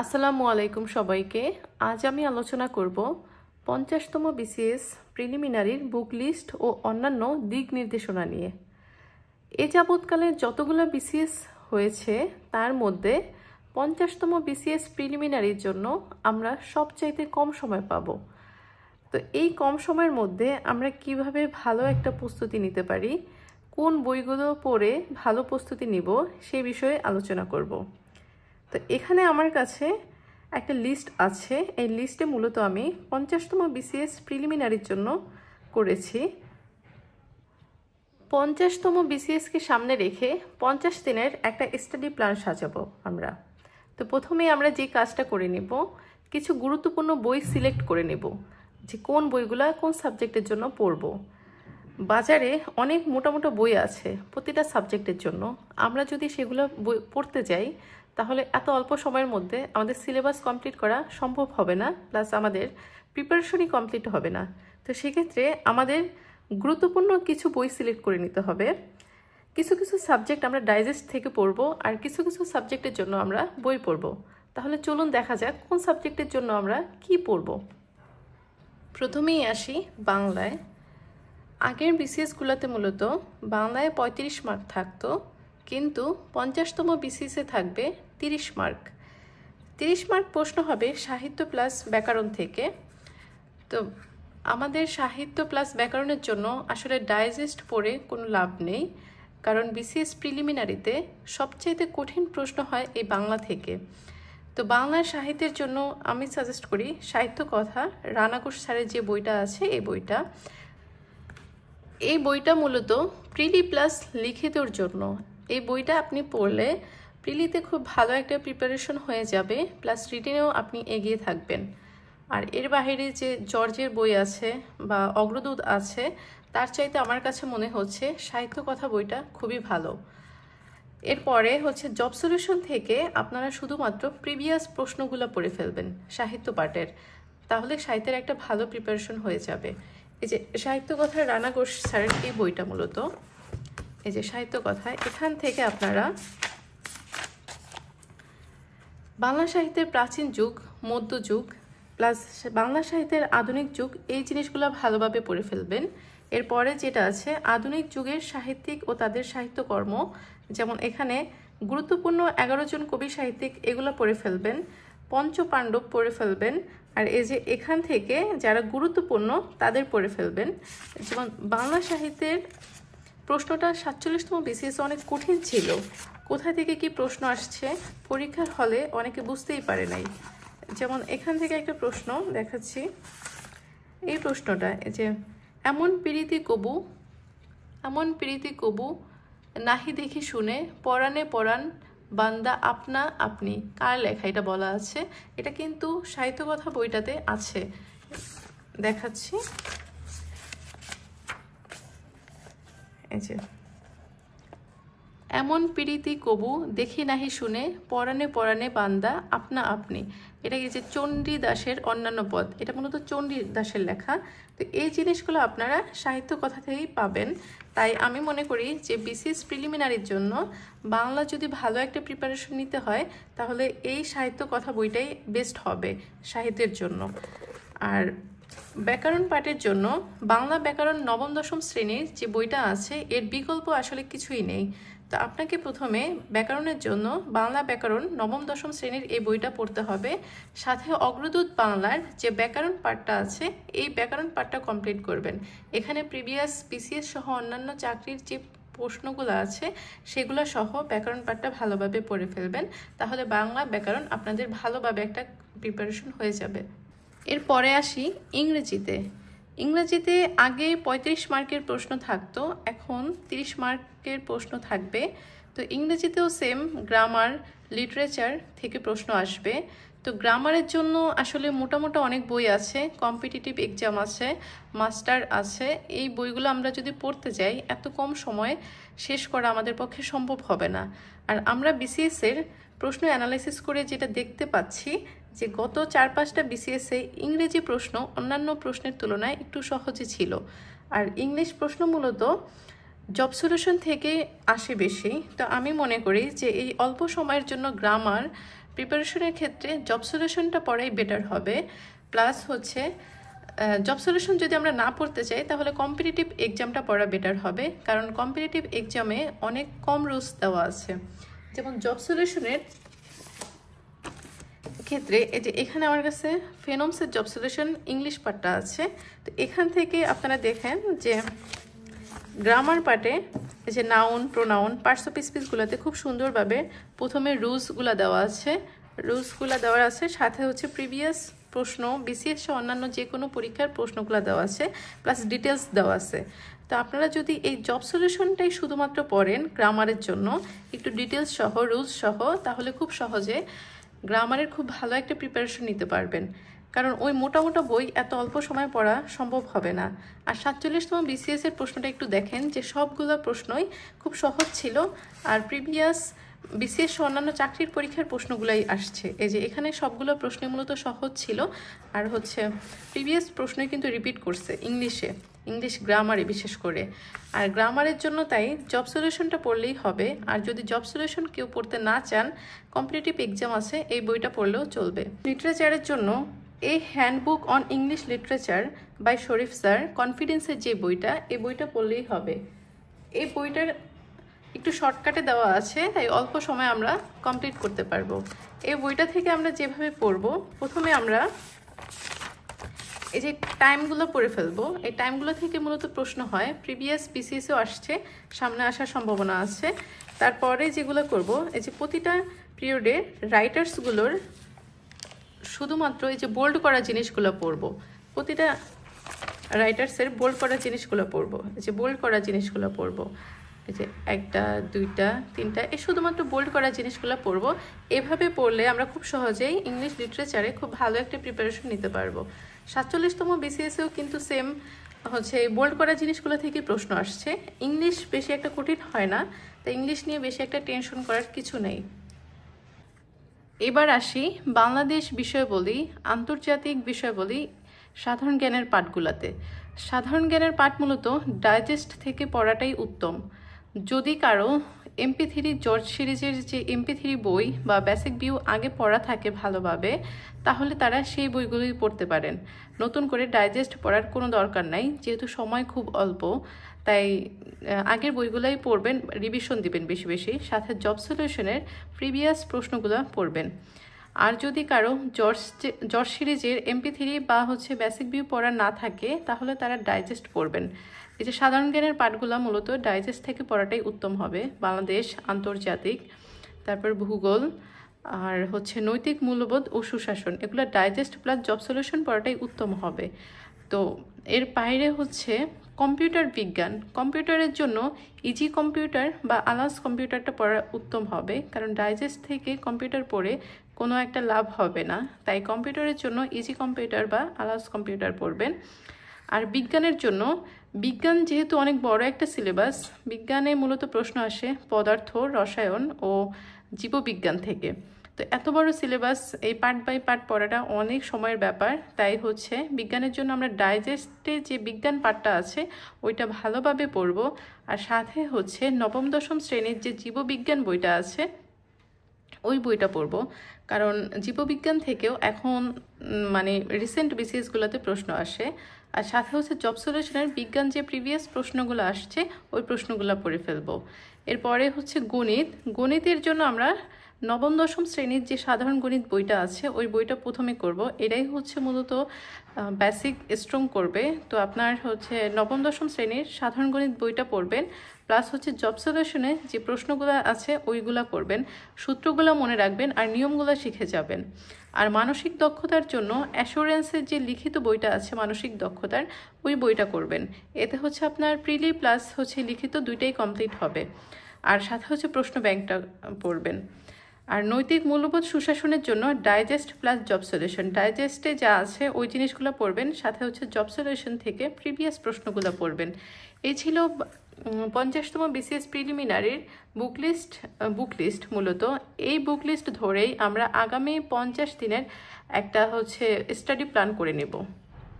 আসসালামু আলাইকুম সবাইকে। আজ আমি আলোচনা করব 50তম বিসিএস প্রিলিমিনারির বুক লিস্ট ও অন্যান্য দিক নির্দেশনা নিয়ে। এ যাবৎকালে যতগুলো বিসিএস হয়েছে তার মধ্যে 50তম বিসিএস প্রিলিমিনারির জন্য আমরা সবচাইতে কম সময় পাব। তো এই কম সময়ের মধ্যে আমরা কিভাবে ভালো একটা প্রস্তুতি নিতে পারি, কোন বইগুলো পড়ে ভালো প্রস্তুতি নিব সেই বিষয়ে আলোচনা করব। তো এখানে আমার কাছে একটা লিস্ট আছে। এই লিস্টে মূলত আমি 50তম বিসিএস প্রিলিমিনারির জন্য করেছি। 50তম বিসিএসকে সামনে রেখে 50 দিনের একটা স্টাডি প্ল্যান সাজাবো আমরা। তো প্রথমেই আমরা যে কাজটা করে নেব, কিছু গুরুত্বপূর্ণ বই সিলেক্ট করে নেব যে কোন বইগুলা কোন সাবজেক্টের জন্য পড়ব। বাজারে অনেক মোটা মোটা বই আছে প্রতিটা সাবজেক্টের জন্য। আমরা যদি সেগুলো বই পড়তে যাই তাহলে এত অল্প সময়ের মধ্যে আমাদের সিলেবাস কমপ্লিট করা সম্ভব হবে না, প্লাস আমাদের প্রিপারেশনই কমপ্লিট হবে না। তো সেক্ষেত্রে আমাদের গুরুত্বপূর্ণ কিছু বই সিলেক্ট করে নিতে হবে। কিছু কিছু সাবজেক্ট আমরা ডাইজেস্ট থেকে পড়ব, আর কিছু কিছু সাবজেক্টের জন্য আমরা বই পড়ব। তাহলে চলুন দেখা যাক কোন সাবজেক্টের জন্য আমরা কি পড়ব। প্রথমেই আসি বাংলায়। আগের বিসিএসগুলোতে মূলত বাংলায় 35 মার্ক থাকতো, কিন্তু 50তম বিসিএসে থাকবে 30 মার্ক। 30 মার্ক প্রশ্ন হবে সাহিত্য প্লাস ব্যাকরণ থেকে। তো আমাদের সাহিত্য প্লাস ব্যাকরণের জন্য আসলে ডাইজেস্ট পড়ে কোনো লাভ নেই, কারণ বিসিএস প্রিলিমিনারিতে সবচাইতে কঠিন প্রশ্ন হয় এই বাংলা থেকে। তো বাংলার সাহিত্যের জন্য আমি সাজেস্ট করি সাহিত্য কথা, রানা ঘোষ স্যারের যে বইটা আছে এই বইটা মূলত প্রিলি প্লাস লিখিতর জন্য। এই বইটা আপনি পড়লে প্রিলিতে খুব ভালো একটা প্রিপারেশন হয়ে যাবে, প্লাস রিটেনেও আপনি এগিয়ে থাকবেন। আর এর বাইরে যে জর্জের বই আছে বা অগ্রদূত আছে, তার চাইতে আমার কাছে মনে হচ্ছে সাহিত্য কথা বইটা খুবই ভালো। এরপরে হচ্ছে জব সলিউশন থেকে আপনারা শুধুমাত্র প্রিভিয়াস প্রশ্নগুলো পড়ে ফেলবেন সাহিত্য পাঠের, তাহলে সাহিত্যের একটা ভালো প্রিপারেশন হয়ে যাবে। এই যে সাহিত্য কথা রানা ঘোষ স্যারের এই বইটা মূলত, এই যে সাহিত্য কথা, এখান থেকে আপনারা বাংলা সাহিত্যের প্রাচীন যুগ, মধ্যযুগ প্লাস বাংলা সাহিত্যের আধুনিক যুগ, এই জিনিসগুলো ভালোভাবে পড়ে ফেলবেন। এরপরে যেটা আছে আধুনিক যুগের সাহিত্যিক ও তাদের সাহিত্যকর্ম, যেমন এখানে গুরুত্বপূর্ণ 11 জন কবি সাহিত্যিক, এগুলো পড়ে ফেলবেন। পঞ্চপাণ্ডব পড়ে ফেলবেন। আর এই যে এখান থেকে যারা গুরুত্বপূর্ণ তাদের পড়ে ফেলবেন। যেমন বাংলা সাহিত্যের প্রশ্নটা 47তম বিসিএস অনেক কঠিন ছিল। কোথা থেকে কি প্রশ্ন আসছে পরীক্ষার হলে অনেকে বুঝতেই পারে নাই। যেমন এখান থেকে একটা প্রশ্ন দেখাচ্ছি। এই প্রশ্নটা যে এমন প্রীতি কবু নাহি দেখি শুনে পরাণে পরাণ বান্দা আপনা আপনি, কার লেখা এটা বলা আছে। এটা কিন্তু সাহিত্য কথা বইটাতে আছে, দেখাচ্ছি। এই যে এমন প্রীতি কবু দেখি নাহি শুনে পরাণে পরাণে বান্দা আপনা আপনি, এটা এই যে চণ্ডীদাসের অন্যান্য পদ, এটা মূলত চণ্ডীদাসের লেখা। তো এই জিনিসগুলো আপনারা সাহিত্য কথা থেকেই পাবেন। তাই আমি মনে করি যে বিসিএস প্রিলিমিনারির জন্য বাংলা যদি ভালো একটা প্রিপারেশন নিতে হয় তাহলে এই সাহিত্য কথা বইটাই বেস্ট হবে সাহিত্যের জন্য। আর ব্যাকরণ পাঠের জন্য বাংলা ব্যাকরণ নবম দশম শ্রেণীর যে বইটা আছে এর বিকল্প আসলে কিছুই নেই। তো আপনাকে প্রথমে ব্যাকরণের জন্য বাংলা ব্যাকরণ নবম দশম শ্রেণীর এই বইটা পড়তে হবে, সাথে অগ্রদূত বাংলার যে ব্যাকরণ পাঠটা আছে এই ব্যাকরণ পাঠটা কমপ্লিট করবেন। এখানে প্রিভিয়াস বিসিএস সহ অন্যান্য চাকরির যে প্রশ্নগুলো আছে সেগুলো সহ ব্যাকরণ পাঠটা ভালোভাবে পড়ে ফেলবেন, তাহলে বাংলা ব্যাকরণ আপনাদের ভালোভাবে একটা প্রিপারেশন হয়ে যাবে। এরপরে আসি ইংরেজিতে আগে 35 মার্কের প্রশ্ন থাকতো, এখন 30 মার্কের প্রশ্ন থাকবে। তো ইংরেজিতেও সেম গ্রামার, লিটারেচার থেকে প্রশ্ন আসবে। তো গ্রামারের জন্য আসলে মোটামুটি অনেক বই আছে, কম্পিটিটিভ এক্সাম আছে, মাস্টার আছে। এই বইগুলো আমরা যদি পড়তে যাই এত কম সময়ে শেষ করা আমাদের পক্ষে সম্ভব হবে না। আর আমরা বিসিএসের প্রশ্ন অ্যানালাইসিস করে যেটা দেখতে পাচ্ছি যে গত 4-5টা বিসিএসে ইংরেজি প্রশ্ন অন্যান্য প্রশ্নের তুলনায় একটু সহজে ছিল। আর ইংলিশ প্রশ্ন মূলত জব সলিউশন থেকে আসে বেশি। তো আমি মনে করি যে এই অল্প সময়ের জন্য গ্রামার প্রিপারেশনের ক্ষেত্রে জব সলিউশনটা পড়াই বেটার হবে। প্লাস হচ্ছে জব সলিউশন যদি আমরা না পড়তে চাই তাহলে কম্পিটিটিভ এক্সামটা পড়া বেটার হবে, কারণ কম্পিটিটিভ এক্সামে অনেক কম রুলস দেওয়া আছে। যেমন জব সলিউশনের ক্ষেত্রে এই যে এখানে আমার কাছে ফেনোমসের জব সলিউশন ইংলিশ পার্টটা আছে। তো এখান থেকে আপনারা দেখেন যে গ্রামার পার্টে এই যে নাউন, প্রোনাউন, পার্টস অফ স্পিচগুলোতে খুব সুন্দরভাবে প্রথমে রুলসগুলো দেওয়া আছে, সাথে হচ্ছে প্রিভিয়াস প্রশ্ন, বিসিএস সহ অন্যান্য যে কোনো পরীক্ষার প্রশ্নগুলো দেওয়া আছে, প্লাস ডিটেলস দেওয়া আছে। তো আপনারা যদি এই জব সলিউশনটাই শুধুমাত্র পড়েন গ্রামারের জন্য, একটু ডিটেলস সহ, রুলস সহ, তাহলে খুব সহজে গ্রামারের খুব ভালো একটা প্রিপারেশন নিতে পারবেন। কারণ ওই মোটা মোটা বই এত অল্প সময় পড়া সম্ভব হবে না। আর 47তম বিসিএস এর প্রশ্নটা একটু দেখেন যে সবগুলো প্রশ্নই খুব সহজ ছিল, আর প্রিভিয়াস বিসিএস অন্যান্য চাকরির পরীক্ষার প্রশ্নগুলাই আসছে। এই যে এখানে সবগুলো প্রশ্নই মূলত সহজ ছিল, আর হচ্ছে প্রিভিয়াস প্রশ্নই কিন্তু রিপিট করছে ইংলিশ গ্রামারে বিশেষ করে। আর গ্রামারের জন্য তাই জব সলিউশনটা পড়লেই হবে। আর যদি জব সলিউশন কেউ পড়তে না চান, কম্পিটিটিভ এক্সাম আছে, এই বইটা পড়লেও চলবে। লিটারেচারের জন্য এই handbook on English literature by Sharif sir কনফিডেন্সের যে বইটা, এই বইটা পড়লেই হবে। এই বইটার একটু শর্টকাটে দেওয়া আছে, তাই অল্প সময় আমরা কমপ্লিট করতে পারবো। এই বইটা থেকে আমরা যেভাবে পড়বো, প্রথমে আমরা এই যে টাইমগুলো পড়ে ফেলবো। এই টাইমগুলো থেকে মূলত প্রশ্ন হয়, প্রিভিয়াস বিসিএসও আসছে, সামনে আসার সম্ভাবনা আছে। তারপরে যেগুলো করব, এই যে প্রতিটা পিরিয়ডে রাইটার্সগুলোর শুধুমাত্র এই যে বোল্ড করা জিনিসগুলো পড়বো, প্রতিটা রাইটার্সের বোল্ড করা জিনিসগুলো পড়বো, এই যে বোল্ড করা জিনিসগুলো পড়বো, এই যে 1টা 2টা 3টা, এই শুধুমাত্র বোল্ড করা জিনিসগুলো পড়বো। এভাবে পড়লে আমরা খুব সহজেই ইংলিশ লিটারেচারে খুব ভালো একটা প্রিপারেশন নিতে পারবো। 47তম বিসিএসেও কিন্তু সেম হচ্ছে বোল্ড করা জিনিসগুলো থেকে প্রশ্ন আসছে। ইংলিশ বেশি একটা কঠিন হয় না, তাই ইংলিশ নিয়ে বেশি একটা টেনশন করার কিছু নেই। এবার আসি বাংলাদেশ বিষয়াবলী, আন্তর্জাতিক বিষয়াবলী, সাধারণ জ্ঞানের পাঠগুলোতে। সাধারণ জ্ঞানের পাঠ মূলত ডাইজেস্ট থেকে পড়াটাই উত্তম। যদি কারো MP3 জর্জ সিরিজের যে MP3 বই বা বেসিক ভিউ আগে পড়া থাকে ভালোভাবে, তাহলে তারা সেই বইগুলোই পড়তে পারেন। নতুন করে ডাইজেস্ট পড়ার কোনো দরকার নাই, যেহেতু সময় খুব অল্প, তাই আগের বইগুলোই পড়বেন, রিভিশন দিবেন বেশি বেশি, সাথে জব সলিউশনের প্রিভিয়াস প্রশ্নগুলো পড়বেন। আর যদি কারো জর্জ সিরিজের MP3 বা হচ্ছে বেসিক ভিউ পড়া না থাকে, তাহলে তারা ডাইজেস্ট পড়বেন। এই যে সাধারণ জ্ঞানের পাঠগুলো মূলত ডাইজেস্ট থেকে পড়াটাই উত্তম হবে। বাংলাদেশ, আন্তর্জাতিক, তারপর ভূগোল, আর হচ্ছে নৈতিক মূল্যবোধ ও সুশাসন, এগুলো ডাইজেস্ট প্লাস জব সলিউশন পড়াটাই উত্তম হবে। তো এর বাইরে হচ্ছে কম্পিউটার বিজ্ঞান, কম্পিউটারের জন্য ইজি কম্পিউটার বা আলাস কম্পিউটারটা পড়া উত্তম হবে, কারণ ডাইজেস্ট থেকে কম্পিউটার পড়ে কোনো একটা লাভ হবে না। তাই কম্পিউটারের জন্য ইজি কম্পিউটার বা আলাস কম্পিউটার পড়বেন। আর বিজ্ঞানের জন্য, বিজ্ঞান যেহেতু অনেক বড় একটা সিলেবাস, বিজ্ঞানে মূলত প্রশ্ন আসে পদার্থ, রসায়ন ও জীববিজ্ঞান থেকে। তো এত বড় সিলেবাস, এই পার্ট বাই পার্ট পড়াটা অনেক সময়ের ব্যাপার। তাই হচ্ছে বিজ্ঞানের জন্য আমরা ডাইজেস্টে যে বিজ্ঞান পার্টটা আছে ওইটা ভালোভাবে পড়ব। আর সাথে হচ্ছে নবম দশম শ্রেণীর যে জীববিজ্ঞান বইটা আছে ওই বইটা পড়ব, কারণ জীববিজ্ঞান থেকেও এখন মানে রিসেন্ট বিসিএসগুলোতে প্রশ্ন আসে। আর সাথে হচ্ছে জব সলিউশনের বিজ্ঞান যে প্রিভিয়াস প্রশ্নগুলো আসছে ওই প্রশ্নগুলো পড়ে ফেলবো। এরপরে হচ্ছে গণিত, গণিতের জন্য আমরা নবম দশম শ্রেণীর যে সাধারণ গণিত বইটা আছে ওই বইটা প্রথমে করব। এটাই হচ্ছে মূলত বেসিক স্ট্রং করবে। তো আপনার হচ্ছে নবম দশম শ্রেণীর সাধারণ গণিত বইটা পড়বেন, প্লাস হচ্ছে জব সলিউশনে যে প্রশ্নগুলো আছে ওইগুলা করবেন, সূত্রগুলো মনে রাখবেন আর নিয়মগুলো শিখে যাবেন। আর মানসিক দক্ষতার জন্য অ্যাসুরেন্সের যে লিখিত বইটা আছে মানসিক দক্ষতার, ওই বইটা করবেন। এতে হচ্ছে আপনার প্রিলি প্লাস হচ্ছে লিখিত দুইটাই কমপ্লিট হবে। আর সাথে হচ্ছে প্রশ্ন ব্যাংকটা পড়বেন। আর নৈতিক মূল্যবোধ সুশাসনের জন্য ডাইজেস্ট প্লাস জব সলিউশন, ডাইজেস্টে যা আছে ওই জিনিসগুলো পড়বেন, সাথে হচ্ছে জব সলিউশন থেকে প্রিভিয়াস প্রশ্নগুলো পড়বেন। এই ছিল 50তম বিসিএস প্রিলিমিনারির বুকলিস্ট। মূলত এই বুকলিস্ট ধরেই আমরা আগামী 50 দিনের একটা হচ্ছে স্টাডি প্ল্যান করে নেব।